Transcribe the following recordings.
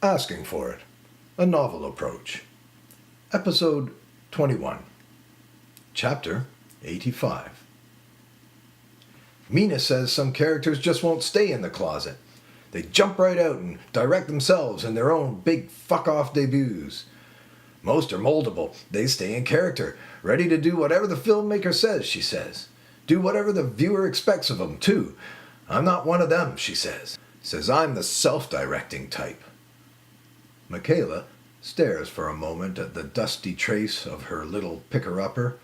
Asking for it. A novel approach. Episode 21. Chapter 85. Mina says some characters just won't stay in the closet. They jump right out and direct themselves in their own big fuck-off debuts. Most are moldable. They stay in character, ready to do whatever the filmmaker says, she says. Do whatever the viewer expects of them, too. I'm not one of them, she says. Says I'm the self-directing type. Michaela stares for a moment at the dusty trace of her little picker-upper.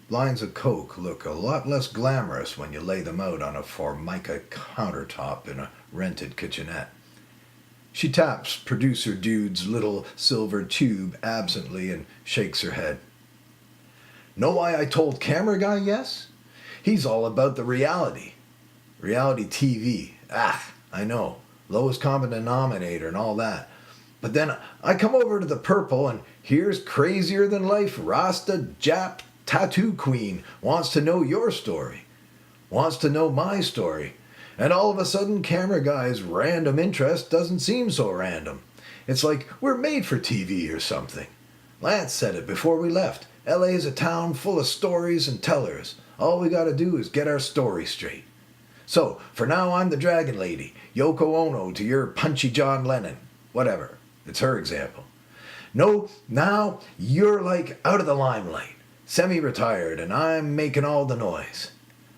Lines of coke look a lot less glamorous when you lay them out on a formica countertop in a rented kitchenette. She taps producer dude's little silver tube absently and shakes her head. Know why I told camera guy yes? He's all about the reality. Reality TV. I know. Lowest common denominator and all that. But then I come over to the purple and here's crazier than life Rasta Jap tattoo queen wants to know your story. Wants to know my story. And all of a sudden camera guy's random interest doesn't seem so random. It's like we're made for TV or something. Lance said it before we left. LA is a town full of stories and tellers. All we gotta do is get our story straight. So, for now I'm the Dragon Lady. Yoko Ono to your punchy John Lennon. Whatever. It's her example. No, now you're like out of the limelight. Semi-retired and I'm making all the noise.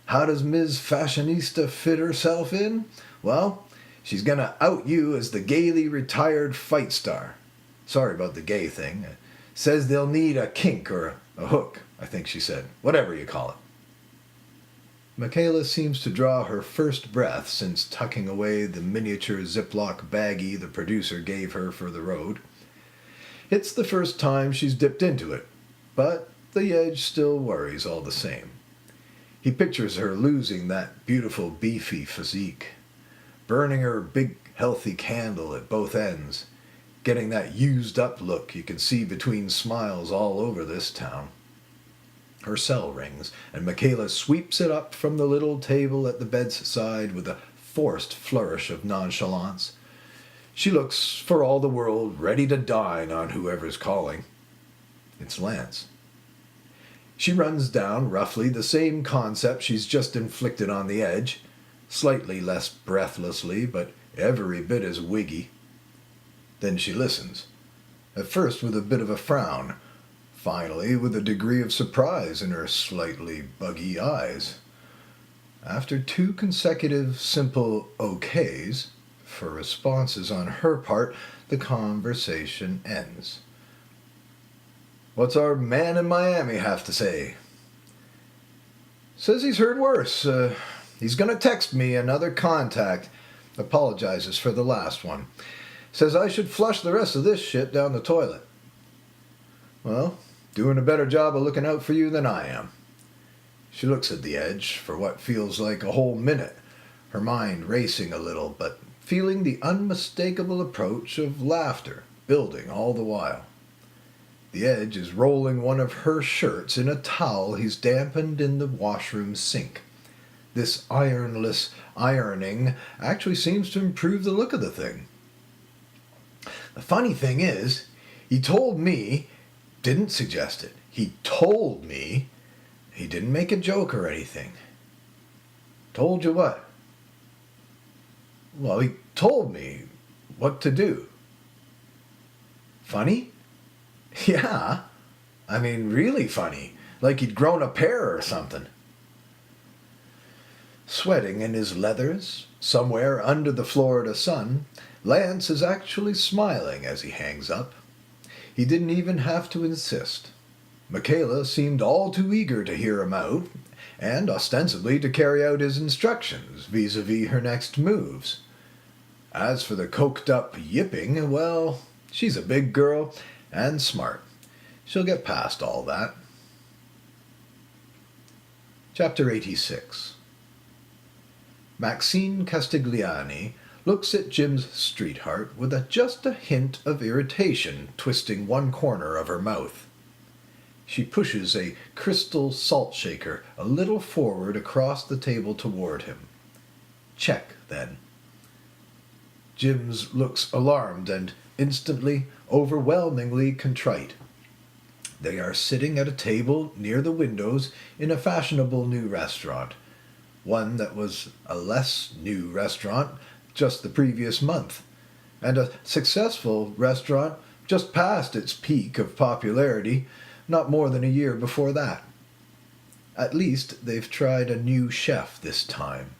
How does Ms. Fashionista fit herself in? Well, she's gonna out you as the gaily retired fight star. Sorry about the gay thing. Says they'll need a kink or a hook, I think she said. Whatever you call it. Michaela seems to draw her first breath since tucking away the miniature Ziploc baggie the producer gave her for the road. It's the first time she's dipped into it, but the edge still worries all the same. He pictures her losing that beautiful beefy physique, burning her big healthy candle at both ends, getting that used up look you can see between smiles all over this town. Her cell rings, and Michaela sweeps it up from the little table at the bed's side with a forced flourish of nonchalance. She looks, for all the world, ready to dine on whoever's calling. It's Lance. She runs down roughly the same concept she's just inflicted on the edge, slightly less breathlessly, but every bit as wiggy. Then she listens, at first with a bit of a frown, finally with a degree of surprise in her slightly buggy eyes. After 2 consecutive simple okays, for responses on her part, the conversation ends. What's our man in Miami have to say? Says he's heard worse. He's going to text me another contact. Apologizes for the last one. Says I should flush the rest of this shit down the toilet. Well, doing a better job of looking out for you than I am. She looks at the edge for what feels like a whole minute, her mind racing a little, but feeling the unmistakable approach of laughter building all the while. The edge is rolling one of her shirts in a towel he's dampened in the washroom sink. This ironless ironing actually seems to improve the look of the thing. The funny thing is, he told me, didn't suggest it. He told me. He didn't make a joke or anything. Told you what? Well, he told me what to do. Funny? Yeah. I mean, really funny. Like he'd grown a pair or something. Sweating in his leathers, somewhere under the Florida sun, Lance is actually smiling as he hangs up. He didn't even have to insist. Michaela seemed all too eager to hear him out, and ostensibly to carry out his instructions vis-a-vis her next moves. As for the coked-up yipping, well, she's a big girl and smart. She'll get past all that. Chapter 86. Maxine Castigliani looks at Jim's streetheart with just a hint of irritation twisting one corner of her mouth. She pushes a crystal salt shaker a little forward across the table toward him. Check, then. Jims looks alarmed and instantly, overwhelmingly contrite. They are sitting at a table near the windows in a fashionable new restaurant, one that was a less new restaurant just the previous month, and a successful restaurant just past its peak of popularity not more than a year before that. At least they've tried a new chef this time,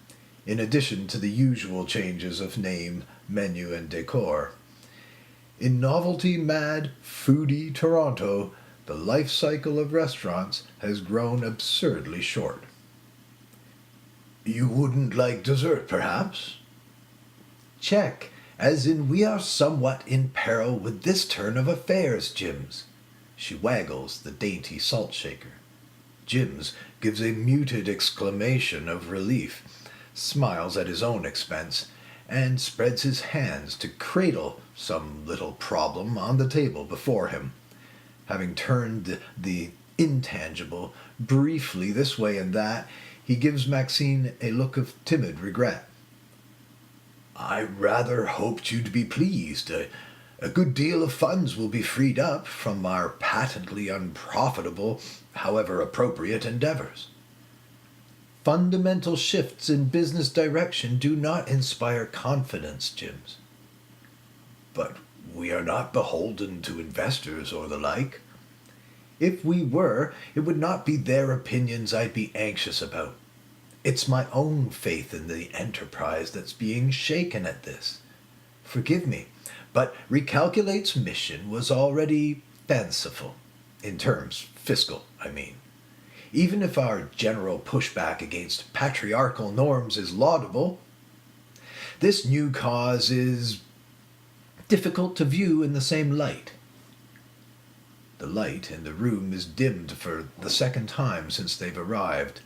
in addition to the usual changes of name, menu, and decor. In novelty-mad, foodie Toronto, the life cycle of restaurants has grown absurdly short. You wouldn't like dessert, perhaps? Check, as in we are somewhat in peril with this turn of affairs, Jims. She waggles the dainty salt shaker. Jims gives a muted exclamation of relief, smiles at his own expense, and spreads his hands to cradle some little problem on the table before him. Having turned the intangible briefly this way and that, he gives Maxine a look of timid regret. I rather hoped you'd be pleased. A good deal of funds will be freed up from our patently unprofitable, however appropriate, endeavors. Fundamental shifts in business direction do not inspire confidence, Jims. But we are not beholden to investors or the like. If we were, it would not be their opinions I'd be anxious about. It's my own faith in the enterprise that's being shaken at this. Forgive me, but Recalculate's mission was already fanciful, in terms fiscal, I mean. Even if our general pushback against patriarchal norms is laudable, this new cause is difficult to view in the same light. The light in the room is dimmed for the second time since they've arrived.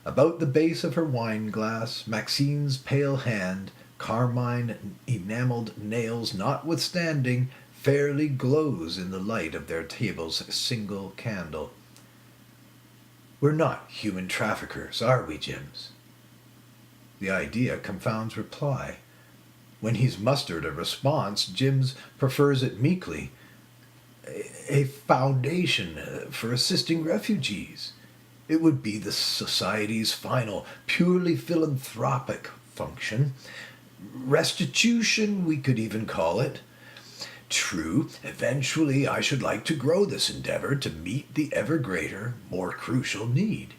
About the base of her wine glass, Maxine's pale hand, carmine enameled nails notwithstanding, fairly glows in the light of their table's single candle. We're not human traffickers, are we, Jims? The idea confounds reply. When he's mustered a response, Jims prefers it meekly. A foundation for assisting refugees. It would be the society's final, purely philanthropic function. Restitution, we could even call it. True, eventually I should like to grow this endeavor to meet the ever greater, more crucial need.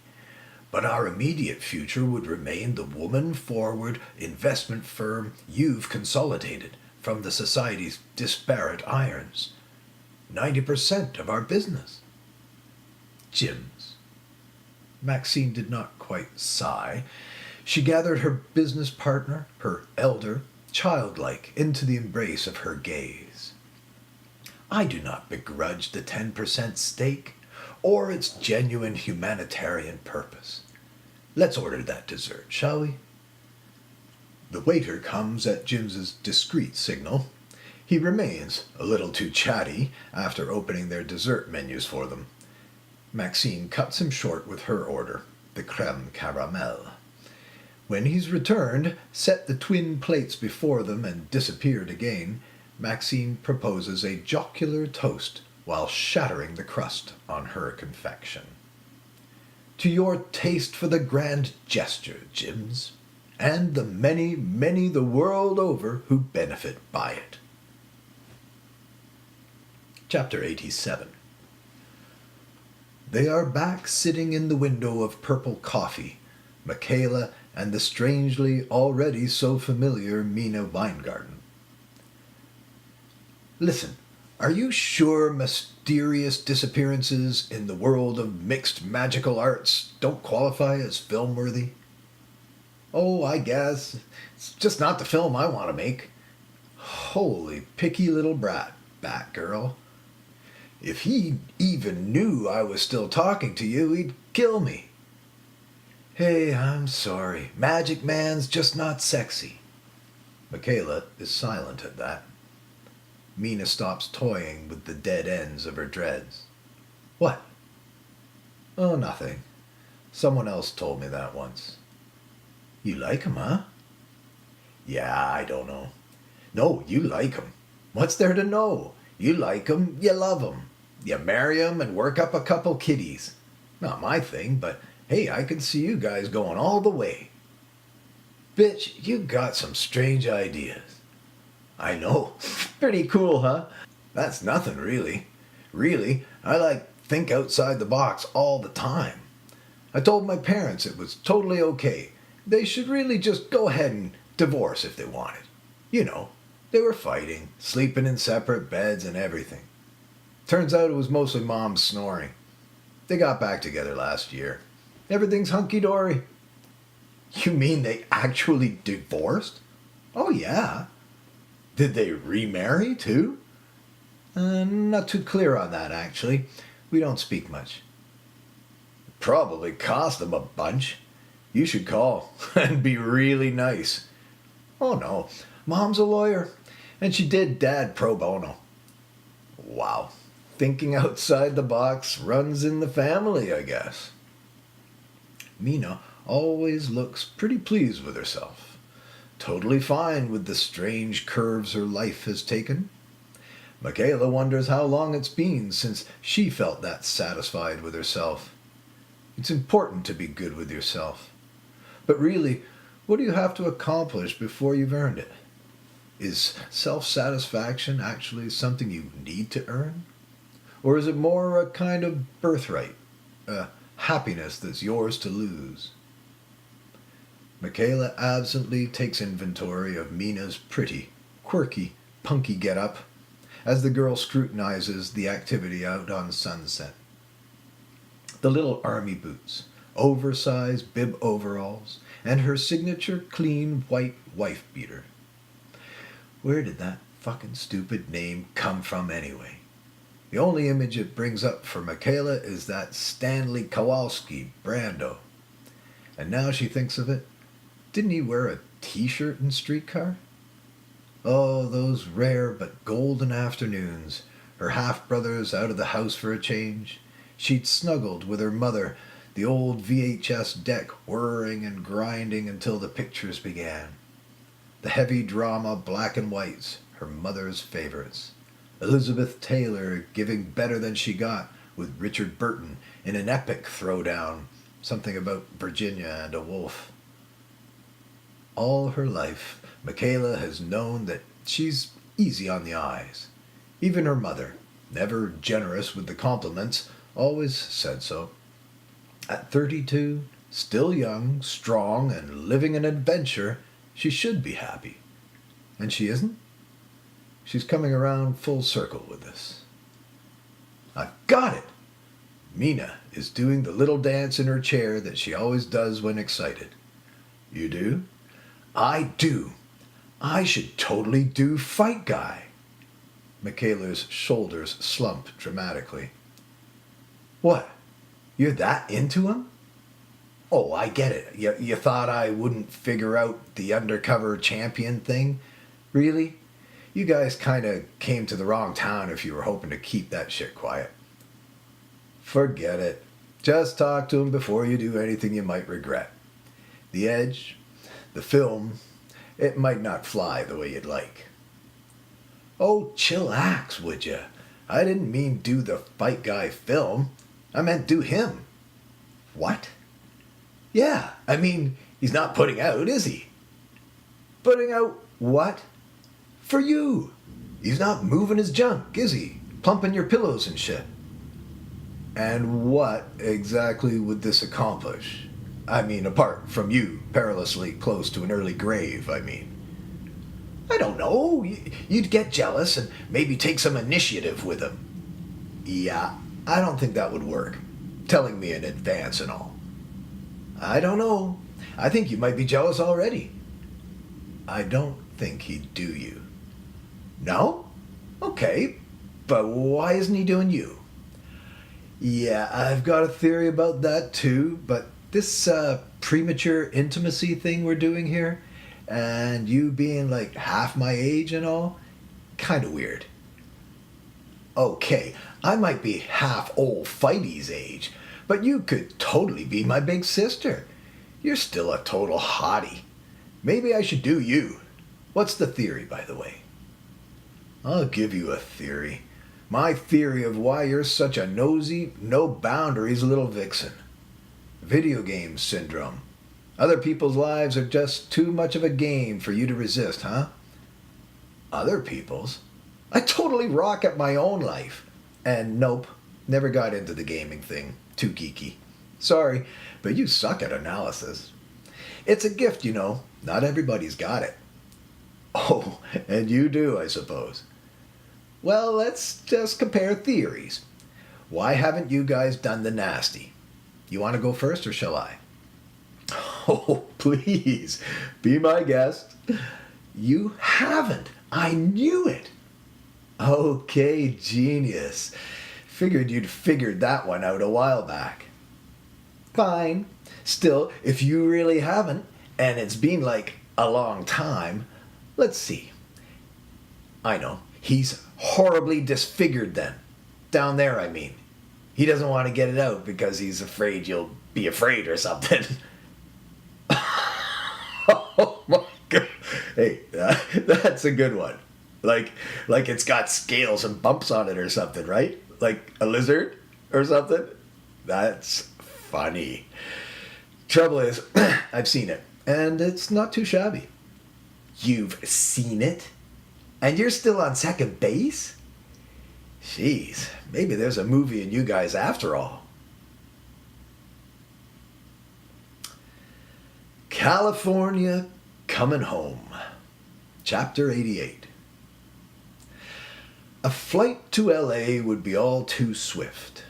But our immediate future would remain the woman-forward investment firm you've consolidated from the society's disparate irons. 90% of our business. Jims. Maxine did not quite sigh. She gathered her business partner, her elder, childlike, into the embrace of her gaze. I do not begrudge the 10% stake, or its genuine humanitarian purpose. Let's order that dessert, shall we? The waiter comes at Jims's discreet signal. He remains a little too chatty after opening their dessert menus for them. Maxine cuts him short with her order, the crème caramel. When he's returned, set the twin plates before them, and disappeared again, Maxine proposes a jocular toast while shattering the crust on her confection. To your taste for the grand gesture, Jims, and the many, many the world over who benefit by it. Chapter 87. They are back sitting in the window of purple coffee, Michaela and the strangely already so familiar Mina Weingarten. Listen, are you sure mysterious disappearances in the world of mixed magical arts don't qualify as film-worthy? Oh, I guess. It's just not the film I want to make. Holy picky little brat, Batgirl. If he even knew I was still talking to you, he'd kill me. Hey, I'm sorry. Magic Man's just not sexy. Michaela is silent at that. Mina stops toying with the dead ends of her dreads. What? Oh, nothing. Someone else told me that once. You like him, huh? Yeah, I don't know. No, you like 'em. What's there to know? You like 'em, you love 'em. You marry 'em and work up a couple kiddies. Not my thing, but hey, I can see you guys going all the way. Bitch, you got some strange ideas. I know. Pretty cool, huh? That's nothing, really. Really, I think outside the box all the time. I told my parents it was totally okay. They should really just go ahead and divorce if they wanted. You know, they were fighting, sleeping in separate beds and everything. Turns out it was mostly Mom's snoring. They got back together last year. Everything's hunky-dory. You mean they actually divorced? Oh, yeah. Did they remarry, too? Not too clear on that, actually. We don't speak much. Probably cost them a bunch. You should call and be really nice. Oh, no. Mom's a lawyer, and she did Dad pro bono. Wow. Thinking outside the box runs in the family, I guess. Mina always looks pretty pleased with herself. Totally fine with the strange curves her life has taken. Michaela wonders how long it's been since she felt that satisfied with herself. It's important to be good with yourself. But really, what do you have to accomplish before you've earned it? Is self-satisfaction actually something you need to earn? Or is it more a kind of birthright, a happiness that's yours to lose? Michaela absently takes inventory of Mina's pretty, quirky, punky get-up as the girl scrutinizes the activity out on Sunset. The little army boots, oversized bib overalls, and her signature clean white wife beater. Where did that fucking stupid name come from anyway? The only image it brings up for Michaela is that Stanley Kowalski Brando. And now she thinks of it, didn't he wear a t-shirt in Streetcar? Oh, those rare but golden afternoons, her half-brothers out of the house for a change. She'd snuggled with her mother, the old VHS deck whirring and grinding until the pictures began. The heavy drama black and whites, her mother's favorites. Elizabeth Taylor giving better than she got with Richard Burton in an epic throwdown, something about Virginia and a wolf. All her life, Michaela has known that she's easy on the eyes. Even her mother, never generous with the compliments, always said so. At 32, still young, strong, and living an adventure, she should be happy. And she isn't? She's coming around full circle with this. I've got it! Mina is doing the little dance in her chair that she always does when excited. You do? I do. I should totally do Fight Guy. Michaela's shoulders slump dramatically. What? You're that into him? Oh, I get it. You thought I wouldn't figure out the undercover champion thing? Really? You guys kind of came to the wrong town if you were hoping to keep that shit quiet. Forget it. Just talk to him before you do anything you might regret. The Edge, the film, it might not fly the way you'd like. Oh, chillax, would ya? I didn't mean do the Fight Guy film. I meant do him. What? Yeah, I mean, he's not putting out, is he? Putting out what? For you. He's not moving his junk, is he? Plumping your pillows and shit. And what exactly would this accomplish? I mean, apart from you perilously close to an early grave, I mean. I don't know. You'd get jealous and maybe take some initiative with him. Yeah, I don't think that would work. Telling me in advance and all. I don't know. I think you might be jealous already. I don't think he'd do you. No? Okay. But why isn't he doing you? Yeah, I've got a theory about that too, but this premature intimacy thing we're doing here, and you being like half my age and all, kind of weird. Okay, I might be half old Fighty's age, but you could totally be my big sister. You're still a total hottie. Maybe I should do you. What's the theory, by the way? I'll give you a theory. My theory of why you're such a nosy, no boundaries little vixen. Video game syndrome. Other people's lives are just too much of a game for you to resist, huh? Other people's? I totally rock at my own life. And nope, never got into the gaming thing. Too geeky. Sorry, but you suck at analysis. It's a gift, you know. Not everybody's got it. Oh, and you do, I suppose. Well, let's just compare theories. Why haven't you guys done the nasty? You want to go first, or shall I? Oh, please, be my guest. You haven't. I knew it. Okay, genius. Figured you'd figured that one out a while back. Fine. Still, if you really haven't, and it's been like a long time, let's see. I know. He's horribly disfigured then. Down there, I mean. He doesn't want to get it out because he's afraid you'll be afraid or something. Oh my God. Hey, that's a good one. Like it's got scales and bumps on it or something, right? Like a lizard or something? That's funny. Trouble is, I've seen it, and it's not too shabby. You've seen it? And you're still on second base? Jeez, maybe there's a movie in you guys after all. California Coming Home. Chapter 88. A flight to L.A. would be all too swift.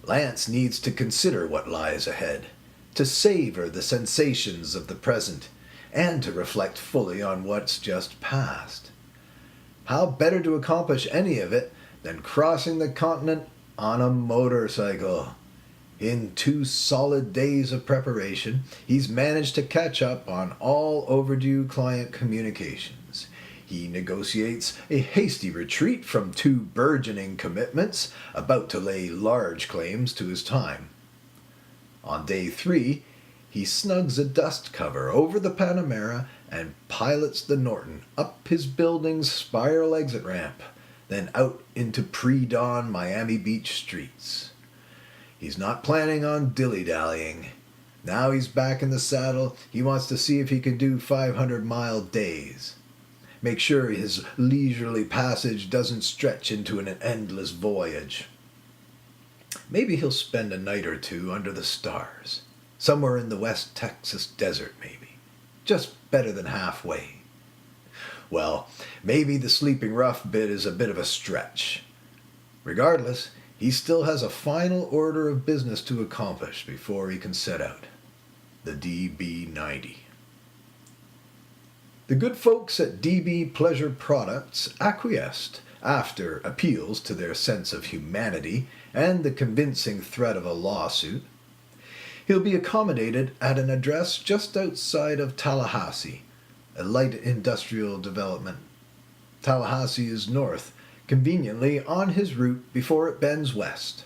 Lance needs to consider what lies ahead, to savor the sensations of the present, and to reflect fully on what's just passed. How better to accomplish any of it than crossing the continent on a motorcycle? In 2 solid days of preparation, he's managed to catch up on all overdue client communications. He negotiates a hasty retreat from 2 burgeoning commitments about to lay large claims to his time. On day 3, he snugs a dust cover over the Panamera and pilots the Norton up his building's spiral exit ramp, then out into pre-dawn Miami Beach streets. He's not planning on dilly-dallying. Now he's back in the saddle, he wants to see if he can do 500-mile days. Make sure his leisurely passage doesn't stretch into an endless voyage. Maybe he'll spend a night or 2 under the stars. Somewhere in the West Texas desert, maybe. Just better than halfway. Well, maybe the sleeping rough bit is a bit of a stretch. Regardless, he still has a final order of business to accomplish before he can set out. The DB90. The good folks at DB Pleasure Products acquiesced after appeals to their sense of humanity and the convincing threat of a lawsuit. He'll be accommodated at an address just outside of Tallahassee, a light industrial development. Tallahassee is north, conveniently on his route before it bends west.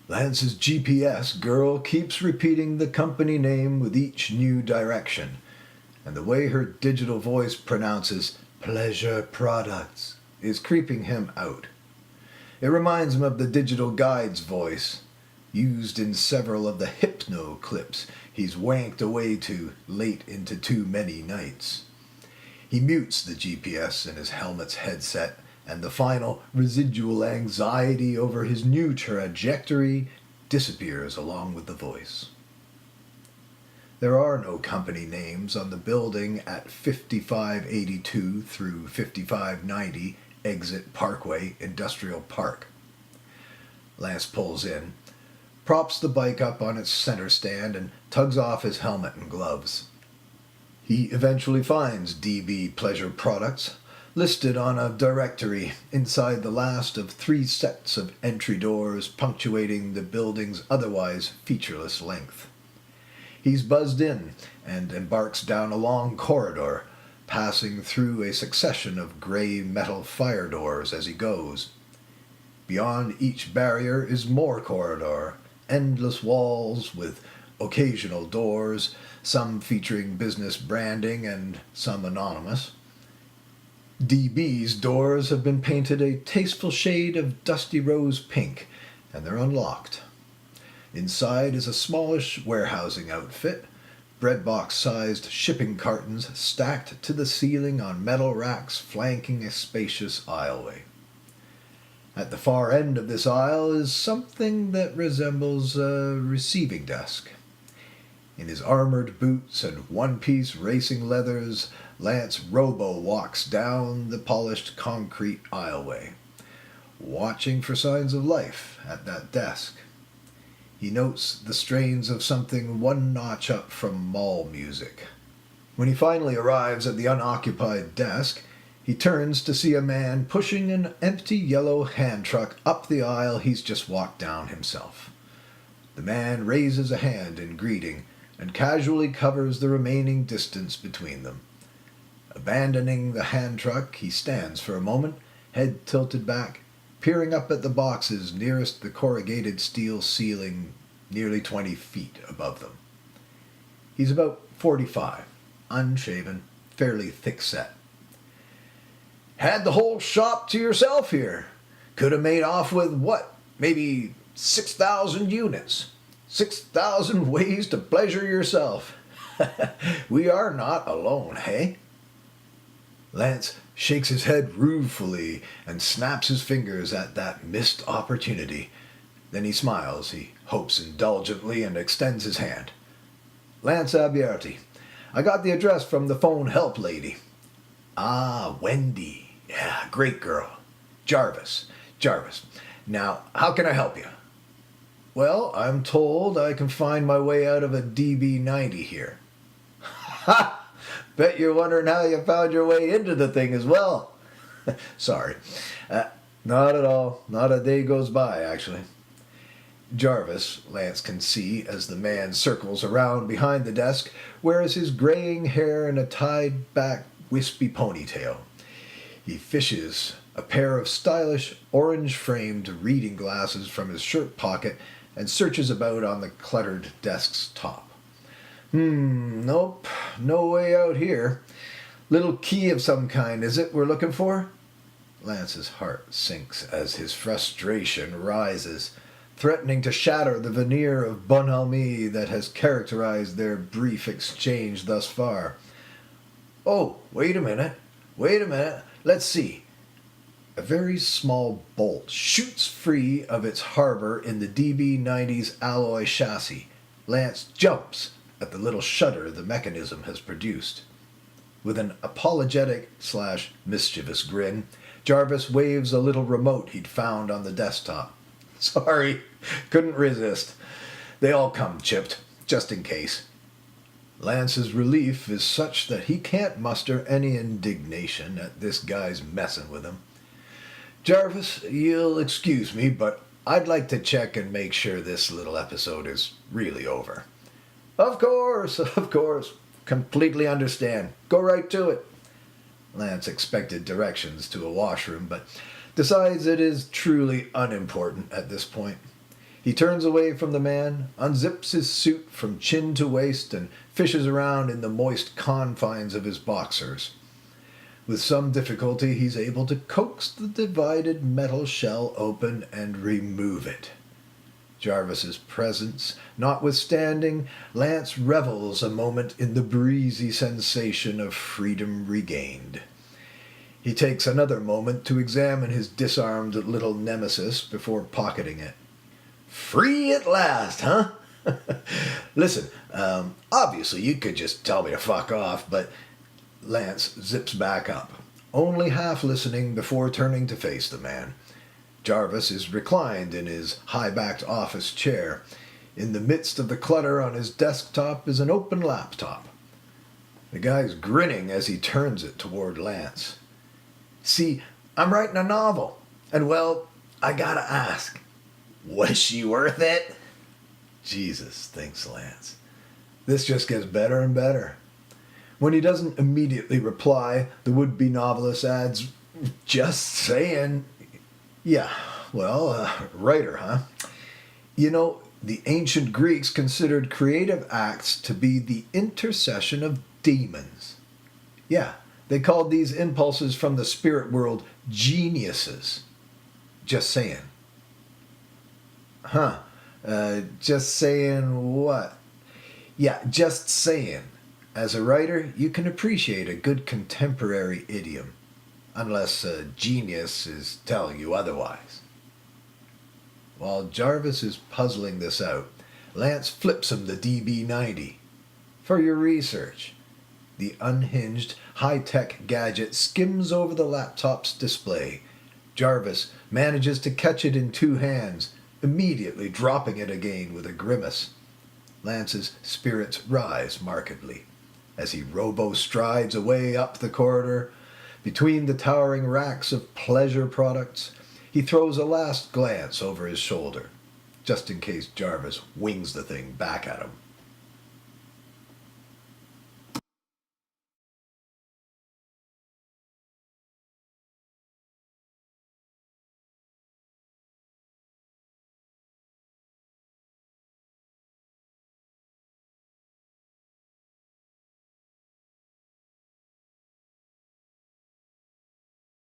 Lance's GPS girl keeps repeating the company name with each new direction, and the way her digital voice pronounces Pleasure Products is creeping him out. It reminds him of the digital guide's voice, used in several of the hypno clips he's wanked away to late into too many nights. He mutes the GPS in his helmet's headset, and the final residual anxiety over his new trajectory disappears along with the voice. There are no company names on the building at 5582 through 5590 Exit Parkway Industrial Park. Lance pulls in, props the bike up on its center stand, and tugs off his helmet and gloves. He eventually finds DB Pleasure Products, listed on a directory inside the last of 3 sets of entry doors punctuating the building's otherwise featureless length. He's buzzed in and embarks down a long corridor, passing through a succession of gray metal fire doors as he goes. Beyond each barrier is more corridor, endless walls with occasional doors, some featuring business branding and some anonymous. DB's doors have been painted a tasteful shade of dusty rose pink, and they're unlocked. Inside is a smallish warehousing outfit, breadbox-sized shipping cartons stacked to the ceiling on metal racks flanking a spacious aisleway. At the far end of this aisle is something that resembles a receiving desk. In his armored boots and one-piece racing leathers, Lance Robo walks down the polished concrete aisleway, watching for signs of life at that desk. He notes the strains of something one notch up from mall music. When he finally arrives at the unoccupied desk, he turns to see a man pushing an empty yellow hand truck up the aisle he's just walked down himself. The man raises a hand in greeting and casually covers the remaining distance between them. Abandoning the hand truck, he stands for a moment, head tilted back, peering up at the boxes nearest the corrugated steel ceiling nearly 20 feet above them. He's about 45, unshaven, fairly thick-set. Had the whole shop to yourself here. Could have made off with, what, maybe 6,000 units. 6,000 ways to pleasure yourself. We are not alone, hey? Lance shakes his head ruefully and snaps his fingers at that missed opportunity. Then he smiles, he hopes indulgently, and extends his hand. Lance Abierti. I got the address from the phone help lady. Ah, Wendy. Yeah, great girl. Jarvis. Now, how can I help you? Well, I'm told I can find my way out of a DB90 here. Ha! Bet you're wondering how you found your way into the thing as well. Sorry. Not at all. Not a day goes by, actually. Jarvis, Lance can see as the man circles around behind the desk, wears his graying hair in a tied-back wispy ponytail. He fishes a pair of stylish, orange-framed reading glasses from his shirt pocket and searches about on the cluttered desk's top. Nope, no way out here. Little key of some kind, is it we're looking for? Lance's heart sinks as his frustration rises, threatening to shatter the veneer of bonhomie that has characterized their brief exchange thus far. Oh, wait a minute. Let's see. A very small bolt shoots free of its harbor in the DB90's alloy chassis. Lance jumps at the little shudder the mechanism has produced. With an apologetic/mischievous grin, Jarvis waves a little remote he'd found on the desktop. Sorry, couldn't resist. They all come chipped, just in case. Lance's relief is such that he can't muster any indignation at this guy's messing with him. Jarvis, you'll excuse me, but I'd like to check and make sure this little episode is really over. Of course. Completely understand. Go right to it. Lance expected directions to a washroom, but decides it is truly unimportant at this point. He turns away from the man, unzips his suit from chin to waist, and fishes around in the moist confines of his boxers. With some difficulty, he's able to coax the divided metal shell open and remove it. Jarvis's presence notwithstanding, Lance revels a moment in the breezy sensation of freedom regained. He takes another moment to examine his disarmed little nemesis before pocketing it. Free at last, huh? Listen, obviously you could just tell me to fuck off, but Lance zips back up, only half listening before turning to face the man. Jarvis is reclined in his high-backed office chair. In the midst of the clutter on his desktop is an open laptop. The guy's grinning as he turns it toward Lance. See, I'm writing a novel, and well, I gotta ask, was she worth it? Jesus, thinks Lance. This just gets better and better. When he doesn't immediately reply, the would-be novelist adds, just saying. Yeah, well, writer, huh? You know, the ancient Greeks considered creative acts to be the intercession of demons. Yeah, They called these impulses from the spirit world geniuses. Just saying. Huh. Just saying what? Yeah, just saying. As a writer, you can appreciate a good contemporary idiom, unless a genius is telling you otherwise. While Jarvis is puzzling this out, Lance flips him the DB90. For your research. The unhinged, high-tech gadget skims over the laptop's display. Jarvis manages to catch it in two hands, immediately dropping it again with a grimace. Lance's spirits rise markedly as he robo-strides away up the corridor. Between the towering racks of pleasure products, he throws a last glance over his shoulder, just in case Jarvis wings the thing back at him.